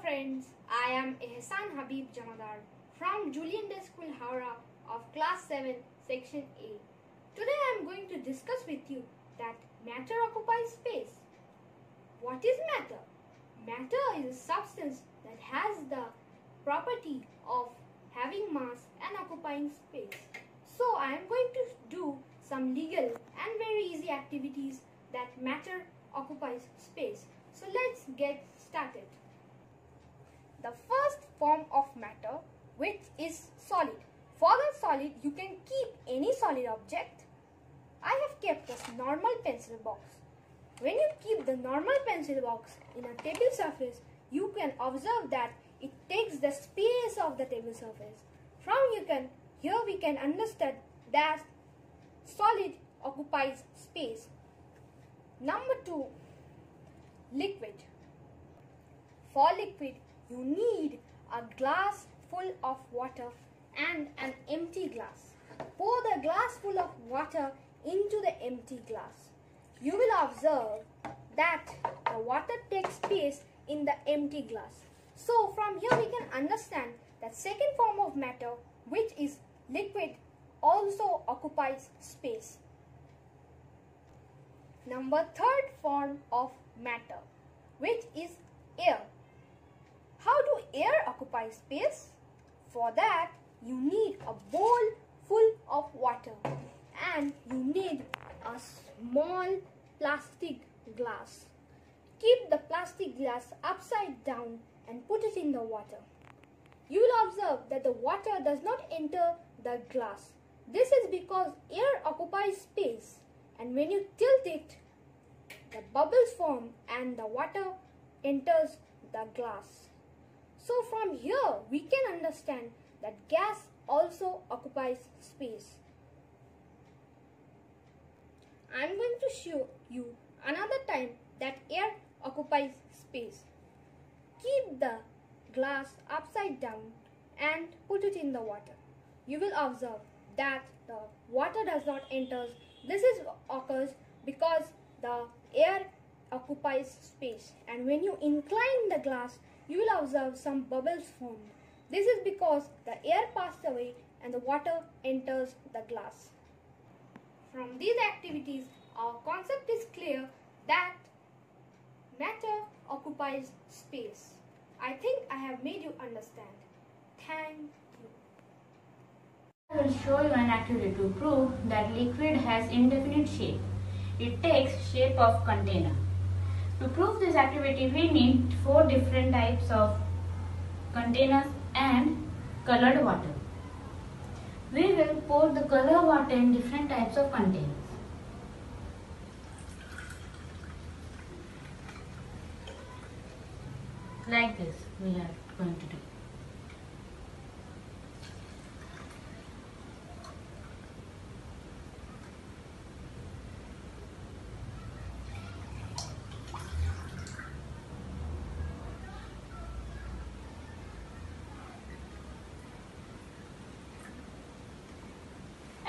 friends, I am Ehsan Habib Jamadar from Julian Day School Howrah of class 7 section A. Today I am going to discuss with you that matter occupies space. What is matter? Matter is a substance that has the property of having mass and occupying space. So I am going to do some legal and very easy activities that matter occupies space. So let's get started. The first form of matter, which is solid. For the solid, you can keep any solid object. I have kept this normal pencil box. When you keep the normal pencil box in a table surface, you can observe that it takes the space of the table surface. Here we can understand that solid occupies space. Number 2, liquid. For liquid, you need a glass full of water and an empty glass. Pour the glass full of water into the empty glass. You will observe that the water takes space in the empty glass. So from here we can understand that second form of matter, which is liquid, also occupies space. Number 3rd form of matter, which is air. How do air occupy space? For that, you need a bowl full of water and you need a small plastic glass. Keep the plastic glass upside down and put it in the water. You will observe that the water does not enter the glass. This is because air occupies space, and when you tilt it, the bubbles form and the water enters the glass. So from here we can understand that gas also occupies space. I am going to show you another time that air occupies space. Keep the glass upside down and put it in the water. You will observe that the water does not enter. This occurs because the air occupies space, and when you incline the glass, you will observe some bubbles formed. This is because the air passed away and the water enters the glass. From these activities, our concept is clear that matter occupies space. I think I have made you understand. Thank you. I will show you an activity to prove that liquid has indefinite shape. It takes shape of container. To prove this activity, we need 4 different types of containers and colored water. We will pour the colored water in different types of containers. Like this we are going to do.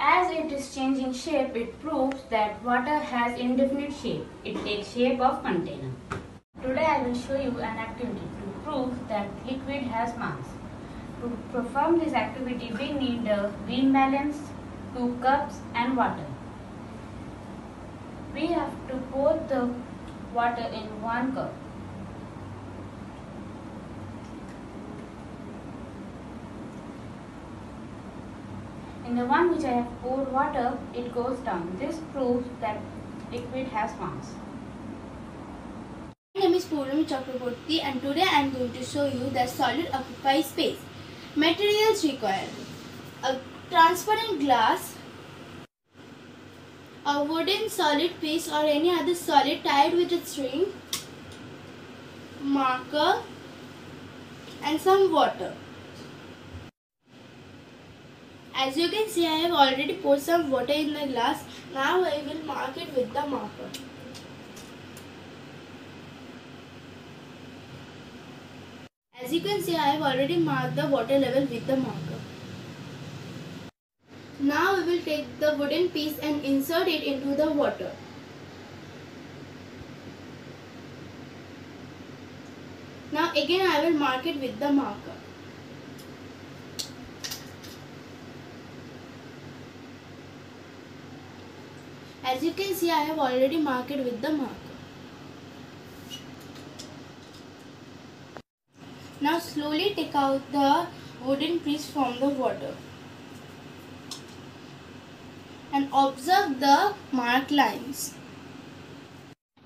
As it is changing shape, it proves that water has indefinite shape. It takes shape of container. Today I will show you an activity to prove that liquid has mass. To perform this activity, we need a beam balance, 2 cups and water. We have to pour the water in 1 cup. In the one which I have poured water, it goes down. This proves that liquid has mass. My name is Poonam Chakraborty and today I am going to show you that solid occupies space. Materials required: a transparent glass, a wooden solid piece or any other solid tied with a string, marker and some water. As you can see, I have already poured some water in the glass. Now I will mark it with the marker. As you can see, I have already marked the water level with the marker. Now we will take the wooden piece and insert it into the water. Now again I will mark it with the marker. As you can see, I have already marked it with the marker. Now slowly take out the wooden piece from the water and observe the marked lines.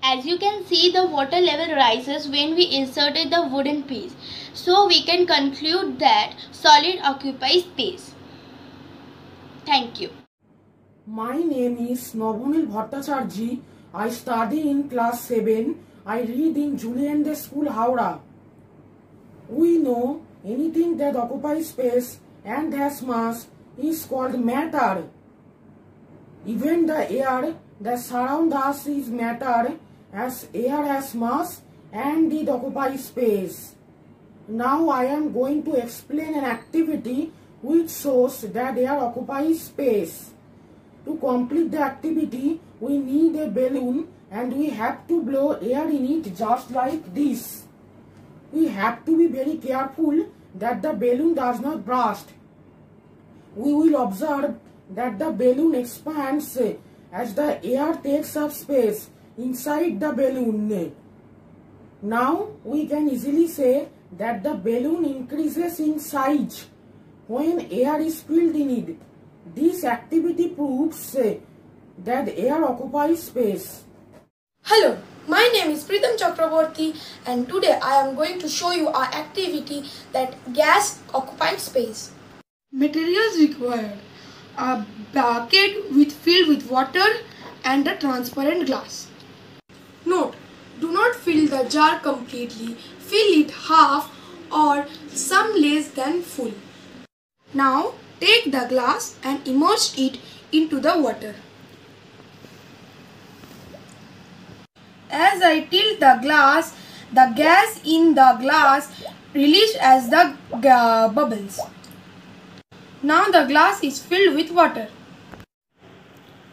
As you can see, the water level rises when we inserted the wooden piece. So we can conclude that solid occupies space. Thank you. My name is Nobunil Bhattacharjee. I study in class 7. I read in Julian School, Howrah. We know anything that occupies space and has mass is called matter. Even the air that surrounds us is matter, as air has mass and it occupies space. Now I am going to explain an activity which shows that air occupies space. To complete the activity, we need a balloon and we have to blow air in it just like this. We have to be very careful that the balloon does not burst. We will observe that the balloon expands as the air takes up space inside the balloon. Now we can easily say that the balloon increases in size when air is filled in it. This activity proves that air occupies space. Hello, my name is Pritam Chakraborty and today I am going to show you our activity that gas occupies space. Materials required: a bucket filled with water and a transparent glass. Note: do not fill the jar completely, fill it half or some less than full. Now take the glass and immerse it into the water. As I tilt the gas in the glass released as the bubbles. Now the glass is filled with water.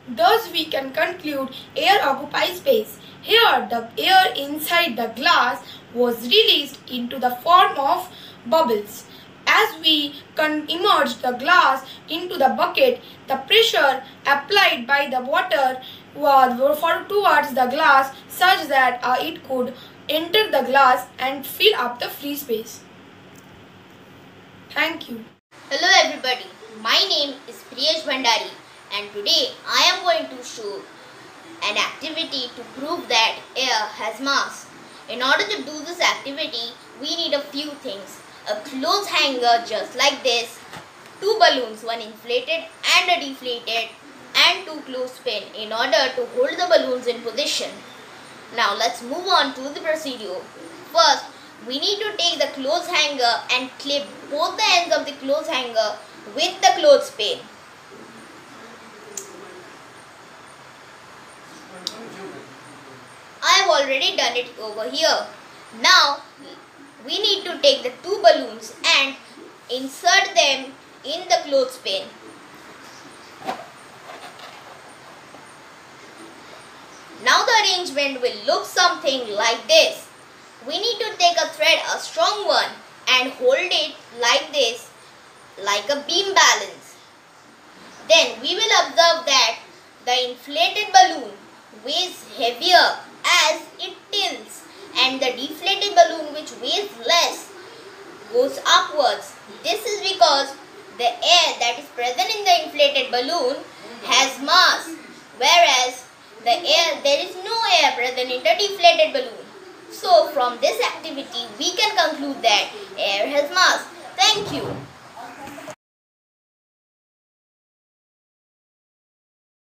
Thus we can conclude air occupies space. Here the air inside the glass was released into the form of bubbles. As we immerse the glass into the bucket, the pressure applied by the water was towards the glass such that it could enter the glass and fill up the free space. Thank you. Hello everybody, my name is Priyesh Bhandari and today I am going to show an activity to prove that air has mass. In order to do this activity, we need a few things. A clothes hanger just like this, two balloons, one inflated and a deflated, and two clothespins in order to hold the balloons in position. Now let's move on to the procedure. First, we need to take the clothes hanger and clip both the ends of the clothes hanger with the clothespin. I have already done it over here. Now we need to take the two balloons and insert them in the clothespin. Now the arrangement will look something like this. We need to take a thread, a strong one, and hold it like this, like a beam balance. Then we will observe that the inflated balloon weighs heavier as it tilts, and the deflated balloon, which weighs less, goes upwards. This is because the air that is present in the inflated balloon has mass, whereas there is no air present in the deflated balloon. So from this activity we can conclude that air has mass. Thank you.